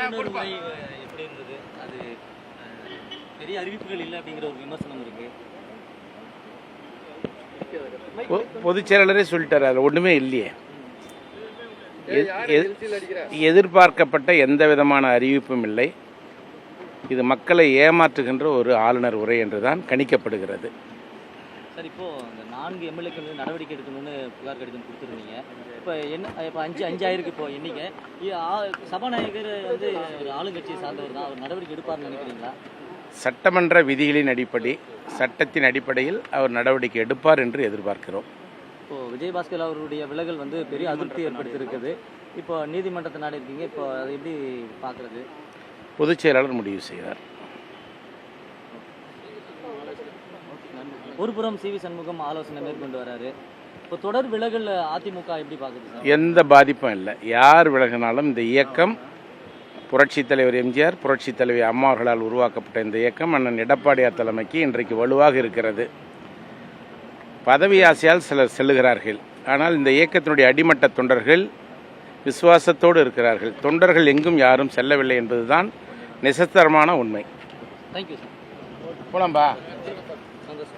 ஆளுநர் முறை எப்படி இருந்தது? அது பெரிய அறிவிப்புகள் இல்லை அப்படிங்கிற ஒரு விமர்சனம் இருக்கு. பொதுச் செயலாளரே சொல்லிட்டாரு, அதில் ஒன்றுமே இல்லையே. எதிர்பார்க்கப்பட்ட எந்த விதமான அறிவிப்பும் இல்லை. இது மக்களை ஏமாற்றுகின்ற ஒரு ஆளுநர் உரை என்றுதான் கணிக்கப்படுகிறது. சார், இப்போ இந்த 4 எம்எல்ஏக்கள் நடவடிக்கை எடுக்கணும்னு புகார் கடிதம் கொடுத்துருந்தீங்க. இப்போ இப்போ 5 ஆயிருக்கு இப்போ எண்ணிக்கை. சபாநாயகர் வந்து ஒரு ஆளுங்கட்சியை சார்ந்தவர் தான், அவர் நடவடிக்கை எடுப்பார்னு நினைக்கிறீங்களா? சட்டமன்ற விதிகளின் அடிப்படை, சட்டத்தின் அடிப்படையில் அவர் நடவடிக்கை எடுப்பார் என்று எதிர்பார்க்கிறோம். இப்போ விஜயபாஸ்கர் அவருடைய விலகல் வந்து பெரிய அதிருப்தி ஏற்படுத்தியிருக்குது. இப்போ நீதிமன்றத்தை நாடி இருக்கீங்க, இப்போ அதை எப்படி பார்க்குறது? பொதுச் செயலாளர் முடிவு செய்வார். ஒரு புறம் சி.வி. சண்முகம் ஆலோசனை மேற்கொண்டு வராரு. இப்போ தொடர் விலகல் அதிமுக எப்படி பார்க்குது? எந்த பாதிப்பும் இல்லை. யார் விலகினாலும் இந்த இயக்கம் புரட்சித் தலைவர் எம்ஜிஆர், புரட்சித் தலைவி அம்மா அவர்களால் உருவாக்கப்பட்ட இந்த இயக்கம் அண்ணன் எடப்பாடியார் தலைமைக்கு இன்றைக்கு வலுவாக இருக்கிறது. பதவி ஆசையால் சிலர் செல்லுகிறார்கள். ஆனால் இந்த இயக்கத்தினுடைய அடிமட்ட தொண்டர்கள் விசுவாசத்தோடு இருக்கிறார்கள். தொண்டர்கள் எங்கும் யாரும் செல்லவில்லை என்பதுதான் நிசத்தரமான உண்மை. Thank you sir. போலாம்பா. சந்தோஷம்.